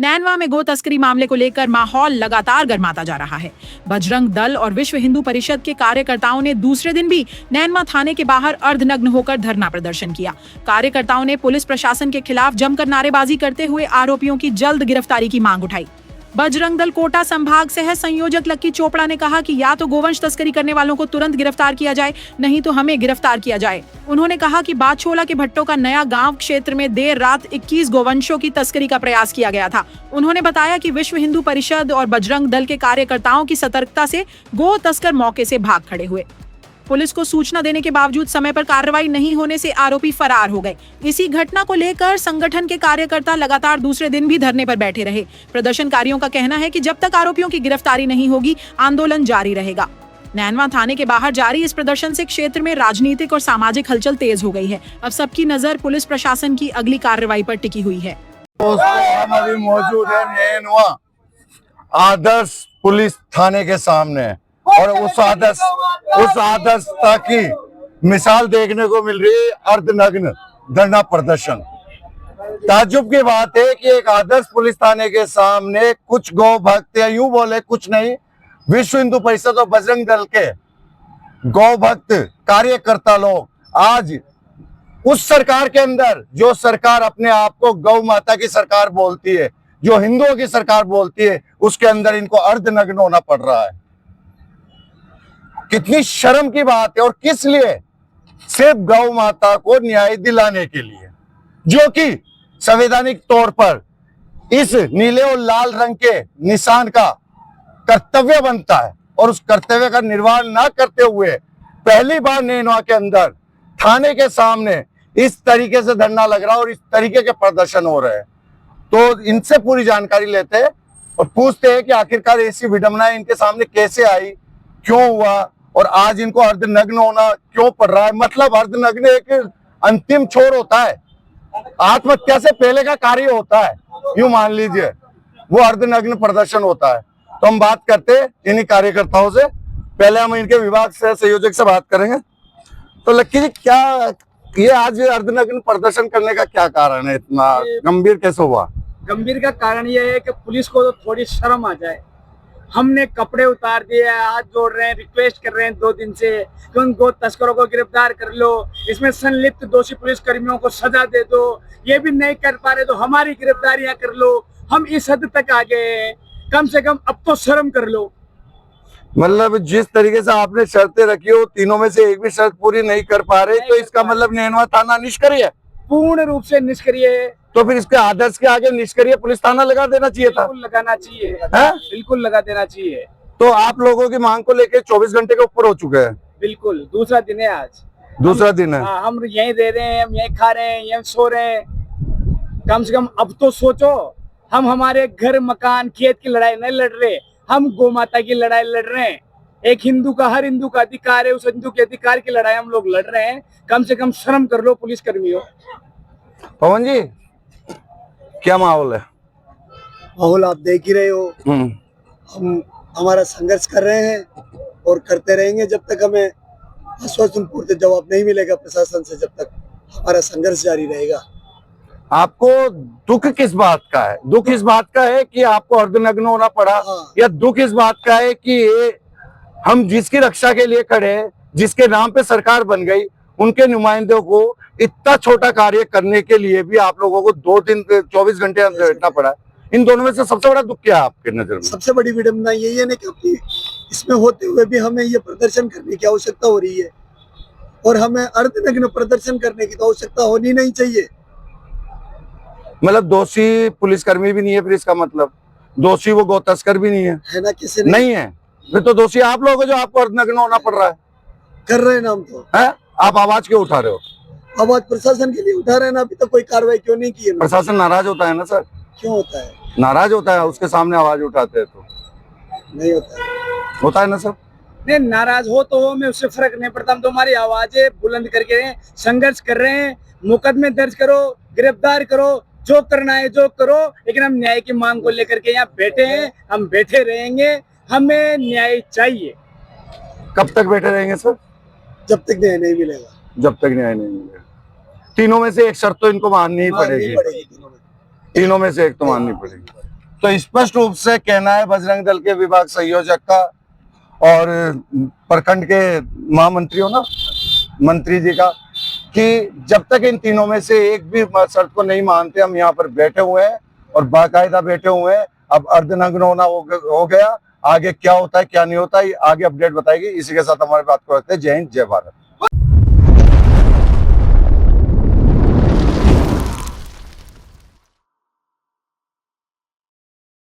नैनवा में गो तस्करी मामले को लेकर माहौल लगातार गर्माता जा रहा है। बजरंग दल और विश्व हिंदू परिषद के कार्यकर्ताओं ने दूसरे दिन भी नैनवा थाने के बाहर अर्धनग्न होकर धरना प्रदर्शन किया। कार्यकर्ताओं ने पुलिस प्रशासन के खिलाफ जमकर नारेबाजी करते हुए आरोपियों की जल्द गिरफ्तारी की मांग उठाई। बजरंग दल कोटा संभाग सह संयोजक लक्की चोपड़ा ने कहा कि या तो गोवंश तस्करी करने वालों को तुरंत गिरफ्तार किया जाए, नहीं तो हमें गिरफ्तार किया जाए। उन्होंने कहा कि बाछोला के भट्टों का नया गांव क्षेत्र में देर रात 21 गोवंशों की तस्करी का प्रयास किया गया था। उन्होंने बताया कि विश्व हिंदू परिषद और बजरंग दल के कार्यकर्ताओं की सतर्कता से गो तस्कर मौके से भाग खड़े हुए। पुलिस को सूचना देने के बावजूद समय पर कार्रवाई नहीं होने से आरोपी फरार हो गए। इसी घटना को लेकर संगठन के कार्यकर्ता लगातार दूसरे दिन भी धरने पर बैठे रहे। प्रदर्शनकारियों का कहना है कि जब तक आरोपियों की गिरफ्तारी नहीं होगी, आंदोलन जारी रहेगा। नैनवा थाने के बाहर जारी इस प्रदर्शन से क्षेत्र में राजनीतिक और सामाजिक हलचल तेज हो गई है। अब सबकी नजर पुलिस प्रशासन की अगली कार्रवाई पर टिकी हुई है। हम अभी मौजूद है नैनवा आदर्श पुलिस थाने के सामने और उस आदर्शता की मिसाल देखने को मिल रही है। अर्धनग्न धरना प्रदर्शन। ताज्जुब की बात है कि एक आदर्श पुलिस थाने के सामने कुछ गौ भक्त या यूं बोले कुछ नहीं, विश्व हिंदू परिषद और बजरंग दल के गौ भक्त कार्यकर्ता लोग आज उस सरकार के अंदर, जो सरकार अपने आप को गौ माता की सरकार बोलती है, जो हिंदुओं की सरकार बोलती है, उसके अंदर इनको अर्धनग्न होना पड़ रहा है। कितनी शर्म की बात है। और किस लिए? सिर्फ गौ माता को न्याय दिलाने के लिए, जो कि संवैधानिक तौर पर इस नीले और लाल रंग के निशान का कर्तव्य बनता है। और उस कर्तव्य का निर्वाह ना करते हुए पहली बार नैनवा के अंदर थाने के सामने इस तरीके से धरना लग रहा है और इस तरीके के प्रदर्शन हो रहे हैं। तो इनसे पूरी जानकारी लेते हैं और पूछते हैं कि आखिरकार ऐसी विडंबनाएं इनके सामने कैसे आई, क्यों हुआ और आज इनको अर्धनग्न होना क्यों पड़ रहा है। मतलब अर्धनग्न एक अंतिम छोर होता है, आत्महत्या से पहले का कार्य होता है, यूं मान लीजिए, वो अर्धनग्न प्रदर्शन होता है। तो हम बात करते हैं इन्हीं कार्यकर्ताओं से। पहले हम इनके विभाग से संयोजक से बात करेंगे। तो लक्की जी, क्या ये आज अर्धनग्न प्रदर्शन करने का क्या कारण है? इतना गंभीर कैसे हुआ? गंभीर का कारण ये है कि पुलिस को तो थोड़ी शर्म आ जाए। हमने कपड़े उतार दिए, हाथ जोड़ रहे हैं, रिक्वेस्ट कर रहे हैं 2 दिन से कि उन गो तस्करों को गिरफ्तार कर लो, इसमें संलिप्त दोषी पुलिस कर्मियों को सजा दे दो। ये भी नहीं कर पा रहे तो हमारी गिरफ्तारियां कर लो। हम इस हद तक आ गए हैं, कम से कम अब तो शर्म कर लो। मतलब जिस तरीके से आपने शर्तें रखी हो, तीनों में से एक भी शर्त पूरी नहीं कर पा रहे, तो इसका मतलब नैनवा थाना निष्क्रिय है, पूर्ण रूप से निष्क्रिय है। तो फिर इसके आदर्श के आगे निष्क्रिय पुलिस थाना लगा देना चाहिए था। बिल्कुल लगाना चाहिए है? बिल्कुल लगा देना चाहिए। तो आप लोगों की मांग को लेकर 24 घंटे के ऊपर हो चुके हैं। बिल्कुल दूसरा दिन है आज, दूसरा दिन है। हम यहीं रह रहे हैं, हम यहीं खा रहे हैं, यहीं सो रहे हैं। कम से कम अब तो सोचो, हम हमारे घर मकान खेत की लड़ाई नहीं लड़ रहे, हम गौ माता की लड़ाई लड़ रहे हैं। एक हिंदू का, हर हिंदू का अधिकार है, उस हिंदू के अधिकार की लड़ाई हम लोग लड़ रहे हैं। कम से कम शर्म कर लो पुलिस कर्मियों। पवन जी, क्या माहौल है? माहौल आप देख ही रहे हो। हम हमारा संघर्ष कर रहे हैं और करते रहेंगे जब तक हमें आश्वासन पूर्ति जवाब नहीं मिलेगा प्रशासन से, जब तक हमारा संघर्ष जारी रहेगा। आपको दुख किस बात का है? दुख इस बात का है कि आपको अर्धनग्न होना पड़ा, या दुख इस बात का है कि ये हम जिसकी रक्षा के लिए खड़े हैं, जिसके नाम पे सरकार बन गई, उनके नुमाइंदों को इतना छोटा कार्य करने के लिए भी आप लोगों को 2 दिन 24 घंटे अंदर बैठना पड़ा। इन दोनों में से सबसे बड़ा दुख क्या है आपके नजर में? सबसे बड़ी विडंबना यही है ना कि अपनी इसमें होते हुए भी हमें ये प्रदर्शन करने की आवश्यकता हो रही है, और हमें अर्धनग्न प्रदर्शन करने की तो आवश्यकता होनी नहीं चाहिए। मतलब दोषी पुलिसकर्मी भी नहीं है, फिर इसका मतलब दोषी वो गौ तस्कर भी नहीं है ना? किसी नहीं है, फिर तो दोषी आप लोग हो जो आपको अर्धनग्न होना पड़ रहा है। कर रहे हैं ना हम तो। है? आप आवाज क्यों उठा रहे हो? आवाज प्रशासन के लिए उठा रहे हैं ना। अभी तक कोई कार्रवाई क्यों नहीं की है? प्रशासन नाराज होता है ना सर? क्यों होता है? नाराज होता है, उसके सामने आवाज उठाते हैं तो नहीं होता है। होता है ना सर? नहीं, नाराज हो तो हो, मैं उससे फर्क नहीं पड़ता। हम तो हमारी आवाजें बुलंद करके संघर्ष कर रहे हैं। मुकदमे दर्ज करो, गिरफ्तार करो, जो करना है जो करो, लेकिन हम न्याय की मांग को लेकर के यहाँ बैठे हैं। हम बैठे रहेंगे, हमें न्याय चाहिए। कब तक बैठे रहेंगे सर? जब तक न्याय नहीं मिलेगा। जब तक न्याय नहीं मिलेगा। तीनों में से एक शर्त तो इनको माननी ही पड़ेगी। तीनों में से एक तो माननी पड़ेगी। तो स्पष्ट रूप से कहना है बजरंग दल के विभाग संयोजक का और प्रखंड के महामंत्रियों ना मंत्री जी का कि जब तक इन तीनों में से एक भी शर्त को नहीं मानते, हम यहाँ पर बैठे हुए हैं और बाकायदा बैठे हुए हैं। अब अर्धनग्न होना हो गया, आगे क्या होता है क्या नहीं होता है आगे अपडेट बताएगी। इसी के साथ हमारी बात को रखते हैं। जय हिंद, जय भारत।